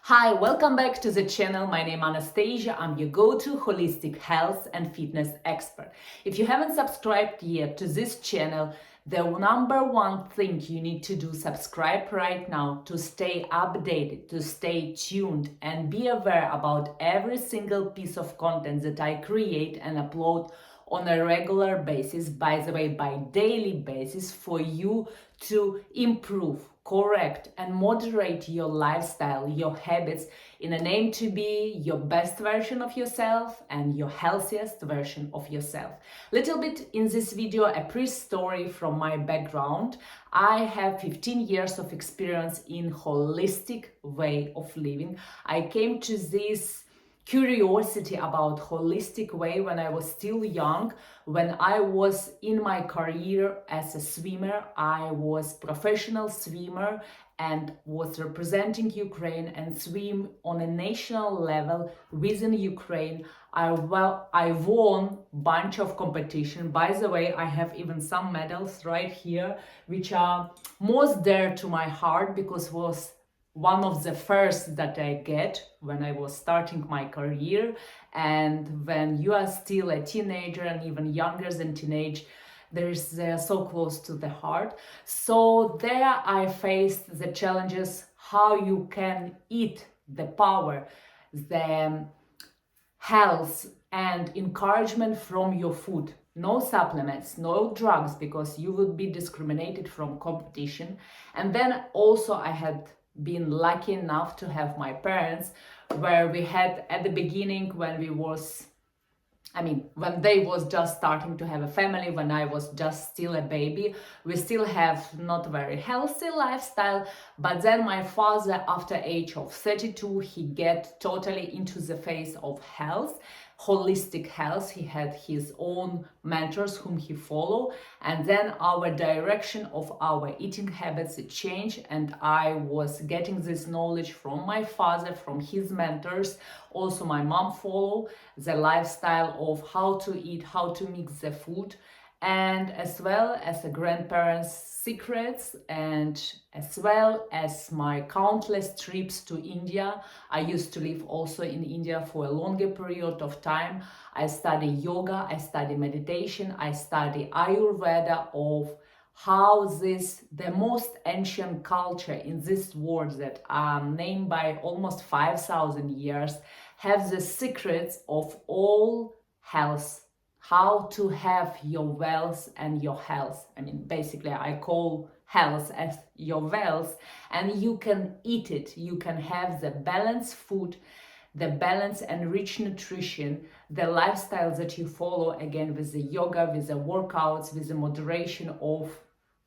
Hi, welcome back to the channel. My name is Anastasia. I'm your go-to holistic health and fitness expert. If you haven't subscribed yet to this channel, the number one thing you need to do, subscribe right now to stay updated, to stay tuned and be aware about every single piece of content that I create and upload on a regular basis, by the way, by daily basis, for you to improve, correct and moderate your lifestyle, your habits, in an aim to be your best version of yourself and your healthiest version of yourself. Little bit in this video, a pre-story from my background. I have 15 years of experience in holistic way of living. I came to this curiosity about holistic way when I was still young. When I was in my career as a swimmer, I was professional swimmer and was representing Ukraine and swim on a national level within Ukraine. I won bunch of competition. By the way, I have even some medals right here, which are most dear to my heart because was one of the first that I get when I was starting my career. And when you are still a teenager and even younger than teenage, they're so close to the heart. So there I faced the challenges how you can eat the power, the health and encouragement from your food. No supplements, no drugs, because you would be discriminated from competition. And then also I had been lucky enough to have my parents, where we had at the beginning when they was just starting to have a family, when I was just still a baby, we still have not very healthy lifestyle. But then my father, after age of 32, he get totally into the phase of health, holistic health. He had his own mentors whom he followed, and then our direction of our eating habits changed, and I was getting this knowledge from my father, from his mentors. Also my mom followed the lifestyle of how to eat, how to mix the food, and as well as the grandparents' secrets, and as well as my countless trips to India. I used to live also in India for a longer period of time. I study yoga, I study meditation, I study Ayurveda, of how the most ancient culture in this world that are named by almost 5,000 years, have the secrets of all health, how to have your wealth and your health. Basically, I call health as your wealth, and you can eat it. You can have the balanced food, the balanced and rich nutrition, the lifestyle that you follow, again, with the yoga, with the workouts, with the moderation of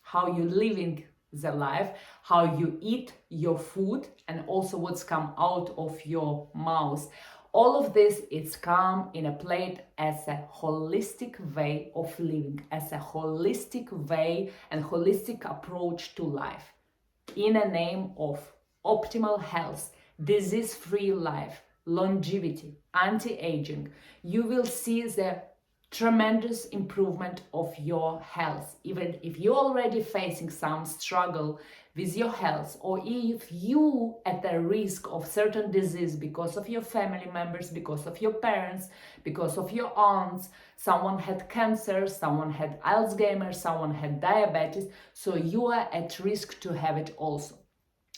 how you living the life, how you eat your food, and also what's come out of your mouth. All of this is come in a plate as a holistic way of living, as a holistic way and holistic approach to life, in a name of optimal health, disease-free life, longevity, anti-aging. You will see the tremendous improvement of your health. Even if you're already facing some struggle with your health, or if you at the risk of certain disease because of your family members, because of your parents, because of your aunts, someone had cancer, someone had Alzheimer's, someone had diabetes, so you are at risk to have it also.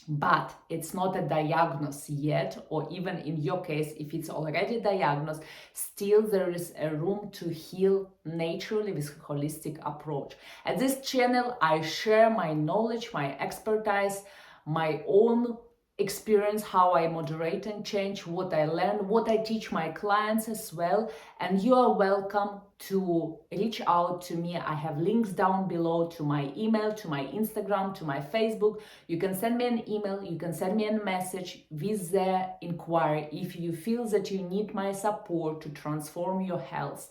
But it's not a diagnosis yet, or even in your case, if it's already diagnosed, still there is a room to heal naturally with holistic approach. At this channel, I share my knowledge, my expertise, my own experience, how I moderate and change, what I learn, what I teach my clients as well. And you are welcome to reach out to me. I have links down below to my email, to my Instagram, to my Facebook. You can send me an email, you can send me a message with the inquiry if you feel that you need my support to transform your health.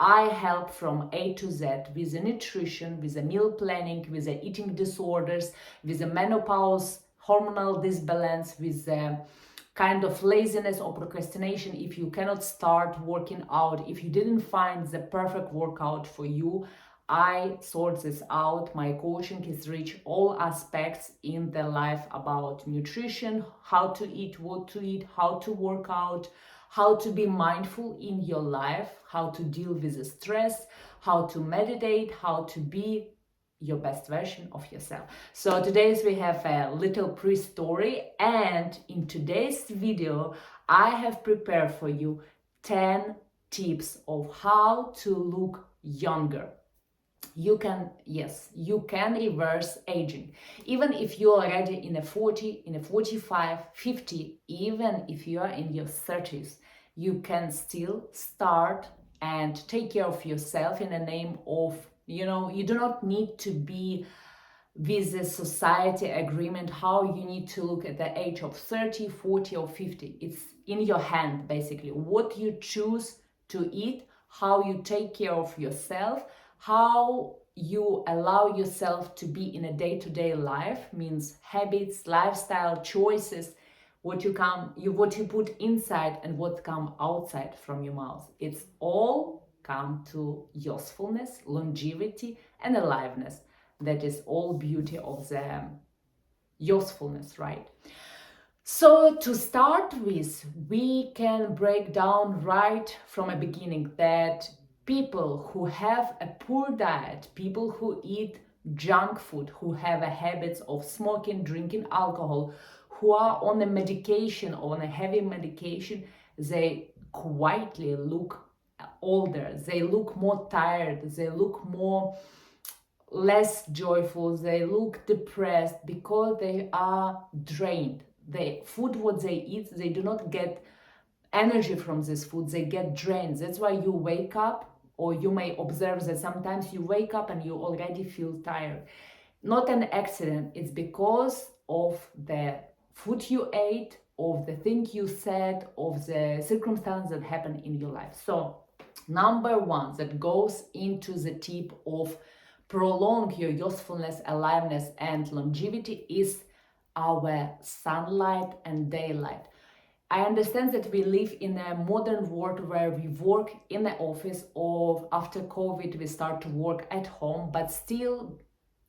I help from A to Z with the nutrition, with the meal planning, with the eating disorders, with the menopause, hormonal disbalance, with the kind of laziness or procrastination. If you cannot start working out, if you didn't find the perfect workout for you, I sort this out. My coaching is reach all aspects in the life about nutrition, how to eat, what to eat, how to work out, how to be mindful in your life, how to deal with the stress, how to meditate, how to be your best version of yourself. So today's we have a little pre-story, and in today's video I have prepared for you 10 tips of how to look younger. You can, yes, you can reverse aging. Even if you're already in a 40, in a 45, 50, even if you are in your 30s, you can still start and take care of yourself in the name of, you do not need to be with the society agreement how you need to look at the age of 30, 40 or 50. It's in your hand, basically. What you choose to eat, how you take care of yourself, how you allow yourself to be in a day-to-day life, means habits, lifestyle, choices, what you put inside and what come outside from your mouth. It's all come to usefulness, longevity and aliveness. That is all beauty of the usefulness, right? So to start with, we can break down right from a beginning that people who have a poor diet, people who eat junk food, who have a habits of smoking, drinking alcohol, who are on a medication, on a heavy medication, they quietly look older, they look more tired, they look more less joyful, they look depressed because they are drained. The food what they eat, they do not get energy from this food, they get drained. That's why you wake up, or you may observe that sometimes you wake up and you already feel tired. Not an accident, it's because of the food you ate, of the thing you said, of the circumstance that happened in your life. So number one that goes into the tip of prolong your usefulness, aliveness and longevity is our sunlight and daylight. I understand that we live in a modern world where we work in the office, or after COVID we start to work at home, but still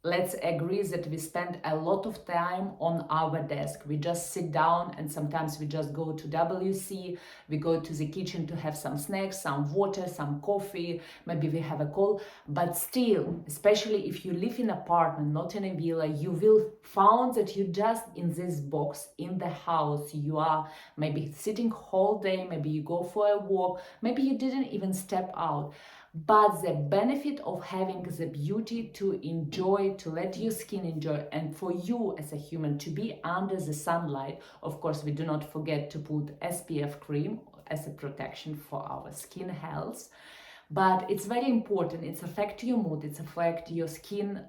let's agree that we spend a lot of time on our desk. We just sit down and sometimes we just go to WC, we go to the kitchen to have some snacks, some water, some coffee, maybe we have a call. But still, especially if you live in an apartment, not in a villa, you will find that you just in this box in the house, you are maybe sitting whole day, maybe you go for a walk, maybe you didn't even step out. But the benefit of having the beauty to enjoy, to let your skin enjoy, and for you as a human to be under the sunlight, of course, we do not forget to put SPF cream as a protection for our skin health. But it's very important. It's affect your mood, it's affect your skin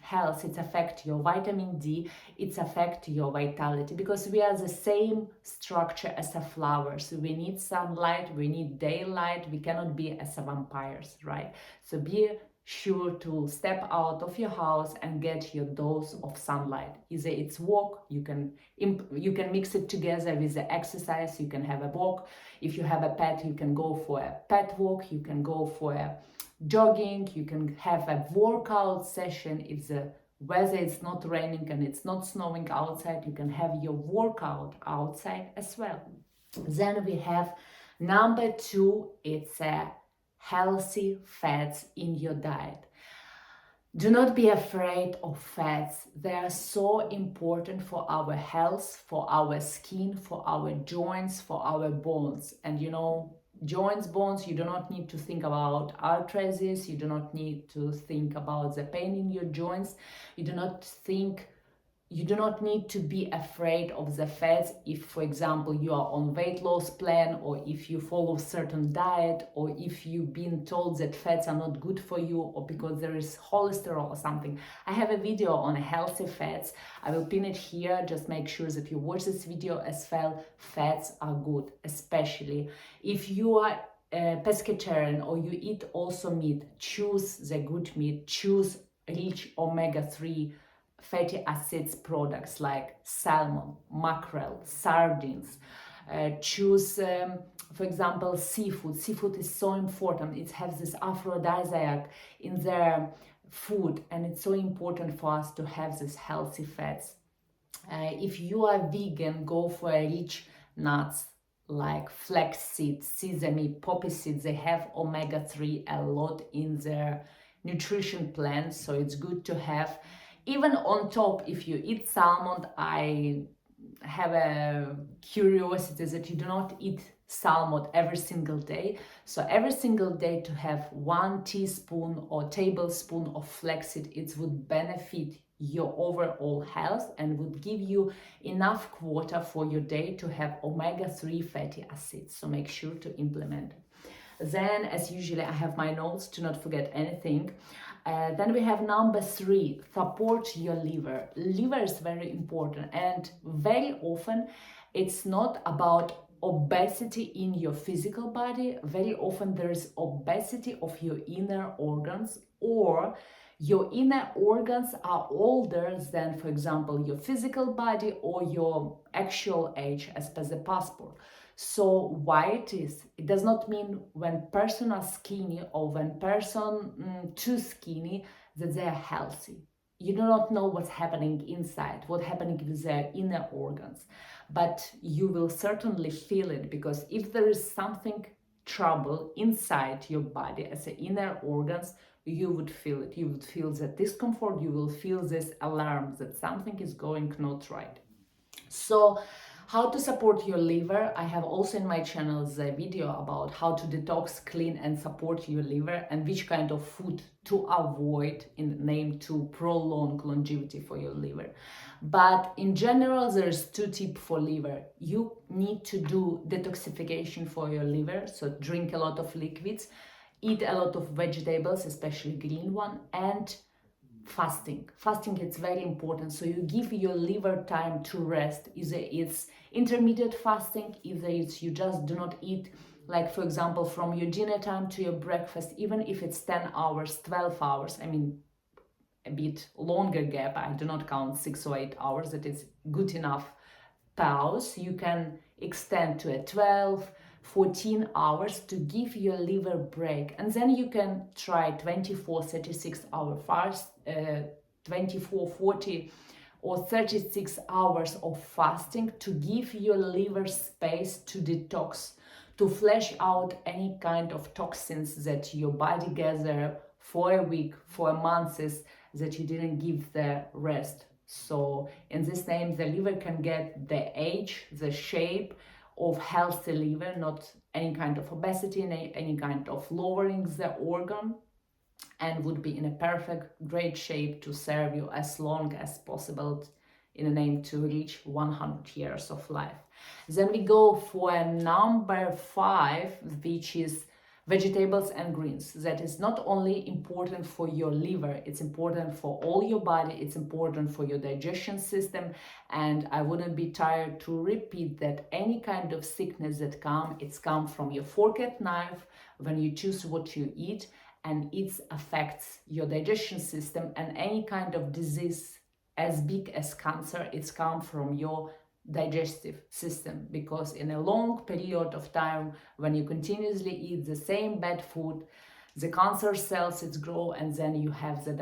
health, it's affect your vitamin D, it's affect your vitality, because we are the same structure as a flower. So we need sunlight, we need daylight, we cannot be as a vampires, right? So be sure to step out of your house and get your dose of sunlight. Either it's walk, you can mix it together with the exercise, you can have a walk. If you have a pet, you can go for a pet walk, you can go for a jogging, you can have a workout session. If the weather is not raining and it's not snowing outside, you can have your workout outside as well. Then we have number two, it's a healthy fats in your diet. Do not be afraid of fats. They are so important for our health, for our skin, for our joints, for our bones. And joints, bones, you do not need to think about arthritis, you do not need to think about the pain in your joints, you do not need to be afraid of the fats if, for example, you are on weight loss plan, or if you follow certain diet, or if you've been told that fats are not good for you, or because there is cholesterol or something. I have a video on healthy fats. I will pin it here. Just make sure that you watch this video as well. Fats are good, especially if you are a pescatarian or you eat also meat. Choose the good meat. Choose rich omega-3 fatty acids products like salmon, mackerel, sardines, Choose, for example, seafood. Seafood is so important. It has this aphrodisiac in their food, and it's so important for us to have these healthy fats. If you are vegan, go for rich nuts like flaxseed, sesame, poppy seeds. They have omega-3 a lot in their nutrition plan, so it's good to have. Even on top, if you eat salmon, I have a curiosity that you do not eat salmon every single day. So every single day to have 1 teaspoon or tablespoon of flaxseed, it would benefit your overall health and would give you enough quota for your day to have omega-3 fatty acids. So make sure to implement. Then, as usually, I have my notes to not forget anything. Then we have number 3, support your liver. Liver is very important, and very often it's not about obesity in your physical body. Very often there's obesity of your inner organs, or your inner organs are older than, for example, your physical body or your actual age as per the passport. So why it is? It does not mean when person are skinny or when person too skinny that they are healthy. You do not know what's happening inside, what's happening with their inner organs. But you will certainly feel it, because if there is something trouble inside your body as the inner organs, you would feel it. You would feel that discomfort, you will feel this alarm that something is going not right. So how to support your liver? I have also in my channel the video about how to detox, clean and support your liver, and which kind of food to avoid in the name to prolong longevity for your liver. But in general, there's 2 tips for liver. You need to do detoxification for your liver, so drink a lot of liquids, eat a lot of vegetables, especially green one, and fasting. Fasting is very important. So you give your liver time to rest. Either it's intermittent fasting, either it's you just do not eat, like for example, from your dinner time to your breakfast, even if it's 10 hours, 12 hours, I mean, a bit longer gap, I do not count 6 or 8 hours, that is good enough pause. You can extend to a 12, 14 hours to give your liver break, and then you can try 24, 36 hour fast, 24, 40 or 36 hours of fasting to give your liver space to detox, to flush out any kind of toxins that your body gather for a week, for months, that you didn't give the rest. So in this name, the liver can get the age, the shape of healthy liver, not any kind of obesity, any kind of lowering the organ, and would be in a perfect, great shape to serve you as long as possible in a name to reach 100 years of life. Then we go for number 5, which is vegetables and greens. That is not only important for your liver, it's important for all your body, it's important for your digestion system, and I wouldn't be tired to repeat that any kind of sickness that it's come from your fork and knife when you choose what you eat, and it affects your digestion system, and any kind of disease as big as cancer, it's come from your digestive system, because in a long period of time when you continuously eat the same bad food, the cancer cells grow, and then you have the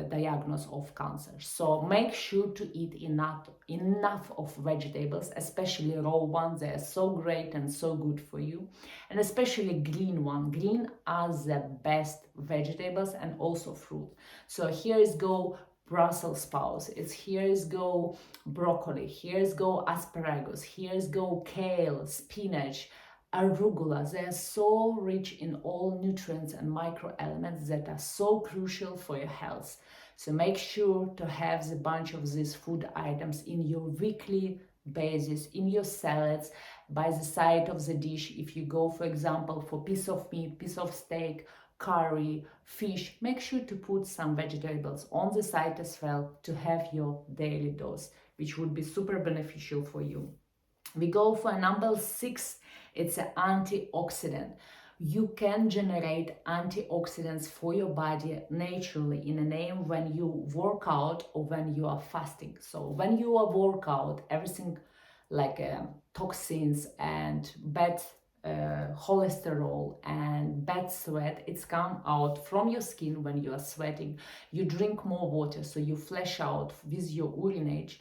diagnosis of cancer. So make sure to eat enough of vegetables, especially raw ones. They are so great and so good for you, and especially green one. Green are the best vegetables, and also fruit. So here is go Brussels sprouts, here is go broccoli, here is go asparagus, here is go kale, spinach, arugula. They are so rich in all nutrients and microelements that are so crucial for your health. So make sure to have a bunch of these food items in your weekly basis, in your salads, by the side of the dish. If you go, for example, for piece of meat, piece of steak, curry, fish, make sure to put some vegetables on the side as well to have your daily dose, which would be super beneficial for you. We go for number 6. It's an antioxidant. You can generate antioxidants for your body naturally in a name when you work out or when you are fasting. So when you are work out, everything like toxins and bad cholesterol and bad sweat, it's come out from your skin when you are sweating. You drink more water, so you flush out with your urinage.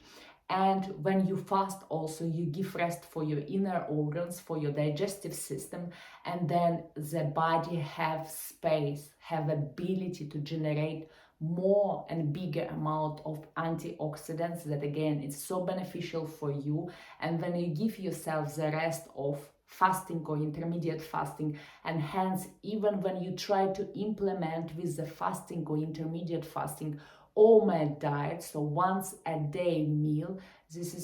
And when you fast also, you give rest for your inner organs, for your digestive system, and then the body have space, have ability to generate more and bigger amount of antioxidants that again is so beneficial for you. And when you give yourself the rest of fasting or intermediate fasting, and hence even when you try to implement with the fasting or intermediate fasting OMAD diet, so once a day meal,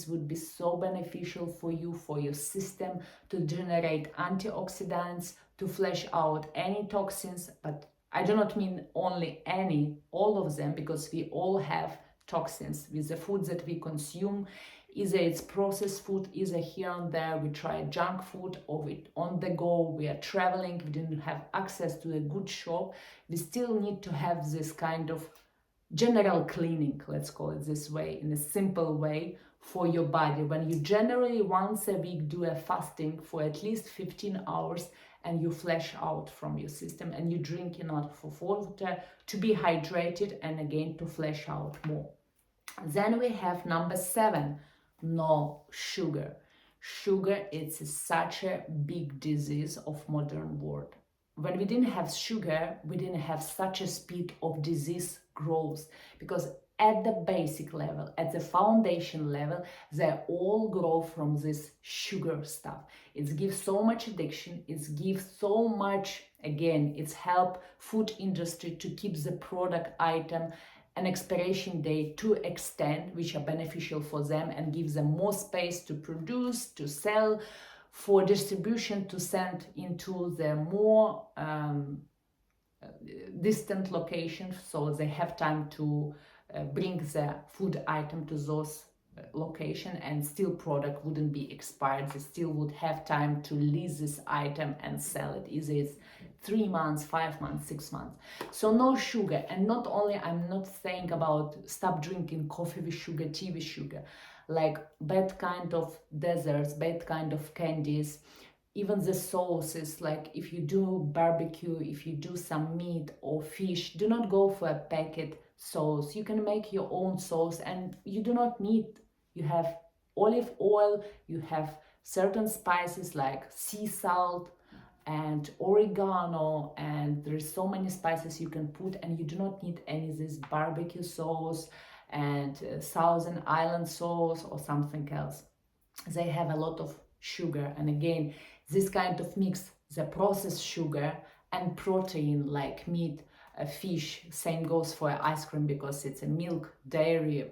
would be so beneficial for you, for your system, to generate antioxidants, to flush out any toxins. But I do not mean only any, all of them, because we all have toxins with the foods that we consume. Either it's processed food, either here and there we try junk food, or we on the go, we are traveling, we didn't have access to a good shop. We still need to have this kind of general cleaning, let's call it this way, in a simple way for your body. When you generally once a week do a fasting for at least 15 hours, and you flush out from your system, and you drink enough of water to be hydrated, and again to flush out more. Then we have number 7, no sugar. Sugar is such a big disease of modern world. When we didn't have sugar, we didn't have such a speed of disease growth, because at the basic level, at the foundation level, they all grow from this sugar stuff. It gives so much addiction, it gives so much, again, it's help food industry to keep the product item an expiration date to extend, which are beneficial for them and gives them more space to produce, to sell, for distribution, to send into the more distant locations, so they have time to bring the food item to those location, and still product wouldn't be expired. They still would have time to lease this item and sell it. Either it's 3 months, 5 months, 6 months. So no sugar. And not only, I'm not saying about stop drinking coffee with sugar, tea with sugar, like bad kind of desserts, bad kind of candies, even the sauces. Like if you do barbecue, if you do some meat or fish, do not go for a packet sauce. You can make your own sauce, and you do not need, you have olive oil, you have certain spices like sea salt and oregano, and there's so many spices you can put, and you do not need any of this barbecue sauce and Thousand Island sauce or something else. They have a lot of sugar, and again, this kind of mix, the processed sugar and protein like meat, fish, same goes for ice cream, because it's a milk, dairy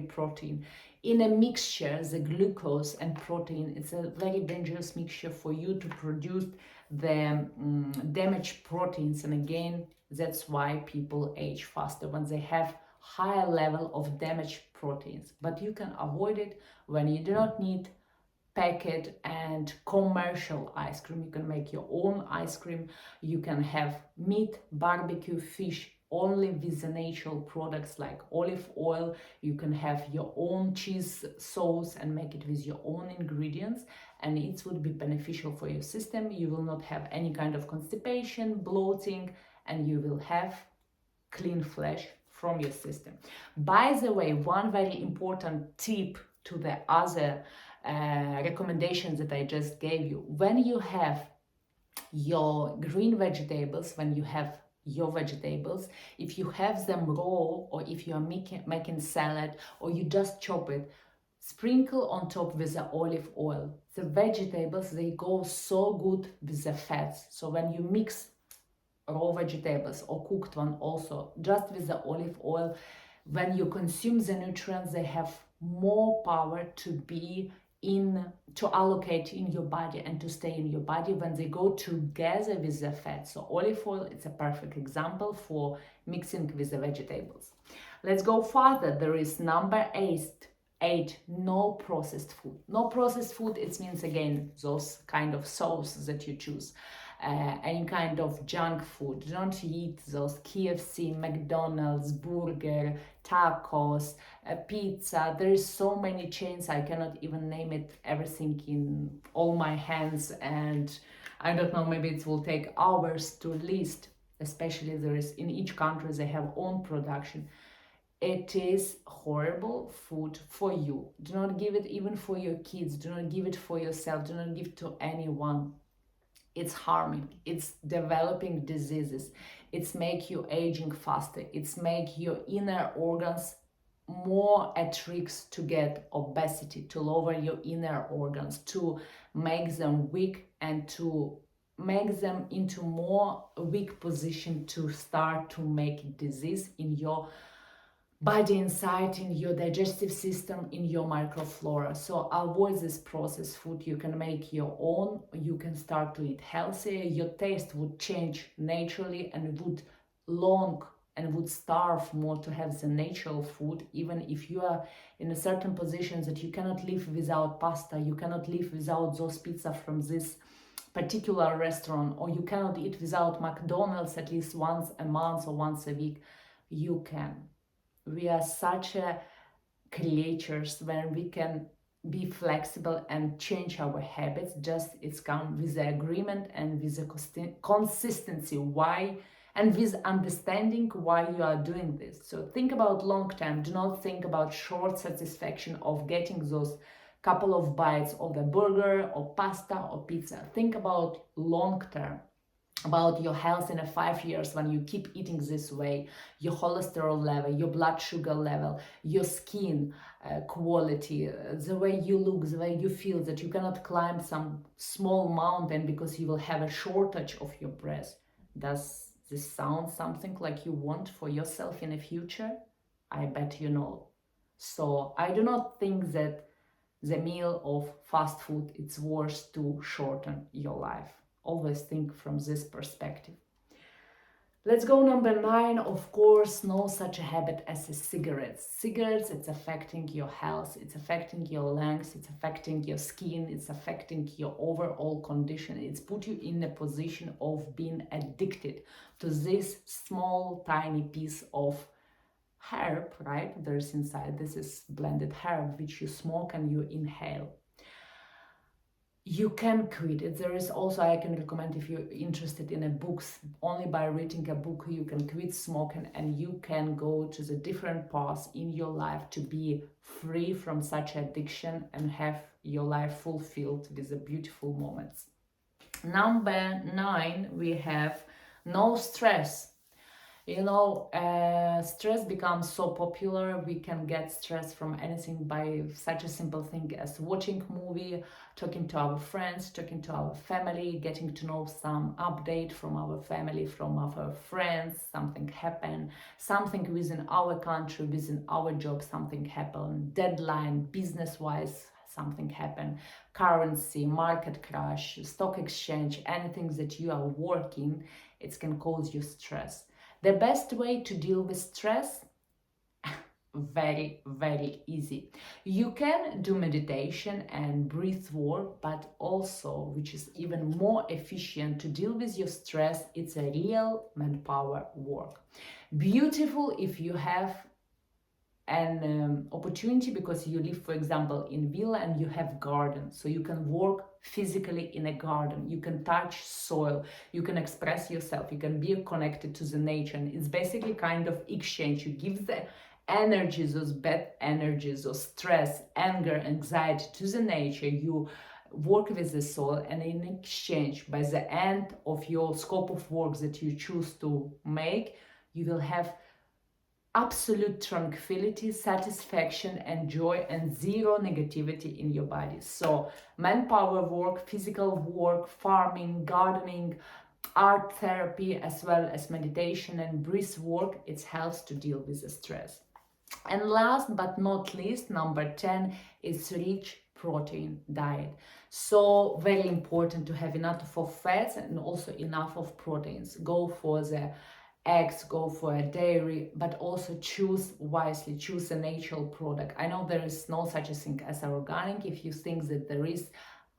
protein. In a mixture, the glucose and protein, it's a very dangerous mixture for you to produce the damaged proteins. And again, that's why people age faster, when they have higher level of damaged proteins. But you can avoid it when you do not need packet and commercial ice cream. You can make your own ice cream. You can have meat, barbecue, fish only with the natural products like olive oil. You can have your own cheese sauce and make it with your own ingredients, and it would be beneficial for your system. You will not have any kind of constipation, bloating, and you will have clean flesh from your system. By the way, one very important tip to the other recommendations that I just gave you: when you have your green vegetables, when you have your vegetables, if you have them raw, or if you are making salad, or you just chop it, sprinkle on top with the olive oil. The vegetables, they go so good with the fats. So when you mix raw vegetables or cooked one also, just with the olive oil, when you consume the nutrients, they have more power to be to allocate in your body and to stay in your body when they go together with the fat. So olive oil, it's a perfect example for mixing with the vegetables. Let's go further. There is number 8, no processed food. No processed food, it means again those kind of sauces that you choose. any kind of junk food. Don't eat those KFC, McDonald's, burger, tacos, pizza. There is so many chains, I cannot even name it everything in all my hands, and I don't know, maybe it will take hours to list, especially there is in each country they have own production. It is horrible food for you. Do not give it even for your kids. Do not give it for yourself. Do not give it to anyone. It's harming. It's developing diseases. It's make you aging faster. It's make your inner organs more at risk to get obesity, to lower your inner organs, to make them weak, and to make them into more weak position to start to make disease in your body inside, in your digestive system, in your microflora. So avoid this processed food. You can make your own. You can start to eat healthier. Your taste would change naturally and would long and would starve more to have the natural food. Even if you are in a certain position that you cannot live without pasta, you cannot live without those pizza from this particular restaurant, or you cannot eat without McDonald's at least once a month or once a week, you can. We are such a creatures when we can be flexible and change our habits. Just it's come with the agreement and with the consistency why, and with understanding why you are doing this. So think about long term. Do not think about short satisfaction of getting those couple of bites of the burger or pasta or pizza. Think about long term, about your health in 5 years when you keep eating this way, your cholesterol level, your blood sugar level, your skin quality, the way you look, the way you feel, that you cannot climb some small mountain because you will have a shortage of your breath. Does this sound something like you want for yourself in the future? I bet you know. So I do not think that the meal of fast food it's worth to shorten your life. Always think from this perspective. Let's go number 9. Of course, no such a habit as a cigarettes. Cigarettes, it's affecting your health, it's affecting your lungs, it's affecting your skin, it's affecting your overall condition. It's put you in a position of being addicted to this small, tiny piece of herb, right? There's inside, this is blended herb, which you smoke and you inhale. You can quit it. There is also, I can recommend if you're interested in a books, only by reading a book you can quit smoking and you can go to the different paths in your life to be free from such addiction and have your life fulfilled with the beautiful moments. Number 9, we have no stress. You know, stress becomes so popular. We can get stress from anything by such a simple thing as watching movie, talking to our friends, talking to our family, getting to know some update from our family, from our friends, something happened, something within our country, within our job, something happened, deadline, business-wise, something happened, currency, market crash, stock exchange, anything that you are working, it can cause you stress. The best way to deal with stress? Very, very easy. You can do meditation and breath work, but also, which is even more efficient to deal with your stress, it's a real manpower work. Beautiful if you have an opportunity because you live, for example, in villa and you have garden, so you can work physically in a garden, you can touch soil, you can express yourself, you can be connected to the nature, and it's basically kind of exchange. You give the energies, those bad energies, those stress, anger, anxiety to the nature, you work with the soil, and in exchange, by the end of your scope of work that you choose to make, you will have absolute tranquility, satisfaction and joy, and zero negativity in your body. So manpower work, physical work, farming, gardening, art therapy, as well as meditation and breath work, it helps to deal with the stress. And last but not least, number 10 is rich protein diet. So very important to have enough of fats and also enough of proteins. Go for the eggs, go for a dairy, but also choose wisely, choose a natural product. I know there is no such a thing as organic. If you think that there is,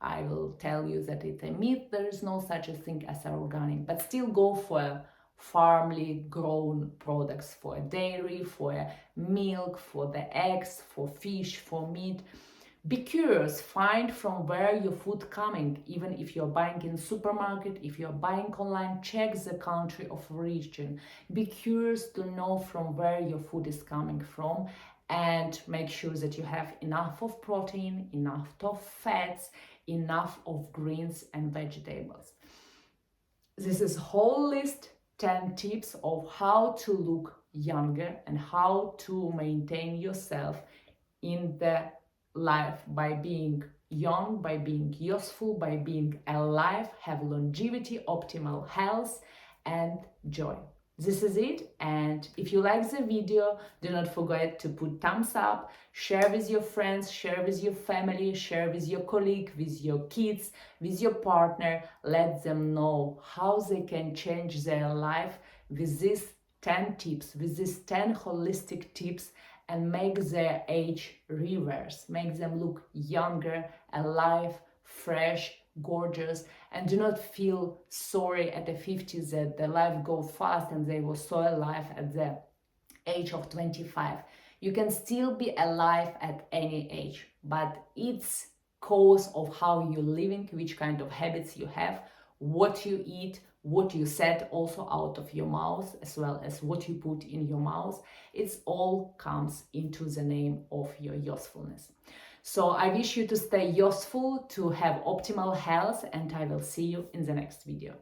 I will tell you that it's a myth, there is no such a thing as organic, but still go for farmly grown products, for dairy, for milk, for the eggs, for fish, for meat. Be curious, find from where your food coming. Even if you're buying in supermarket, if you're buying online, check the country of origin. Be curious to know from where your food is coming from, and make sure that you have enough of protein, enough of fats, enough of greens and vegetables. This is whole list 10 tips of how to look younger and how to maintain yourself in the life by being young, by being useful, by being alive, have longevity, optimal health, and joy. This is it, and if you like the video, do not forget to put thumbs up, share with your friends, share with your family, share with your colleague, with your kids, with your partner. Let them know how they can change their life with these 10 tips, with these 10 holistic tips, and make their age reverse, make them look younger, alive, fresh, gorgeous, and do not feel sorry at the 50s that their life goes fast and they were so alive at the age of 25. You can still be alive at any age, but it's cause of how you're living, which kind of habits you have, what you eat, what you said also out of your mouth, as well as what you put in your mouth. It's all comes into the name of your usefulness. So I wish you to stay useful, to have optimal health, and I will see you in the next video.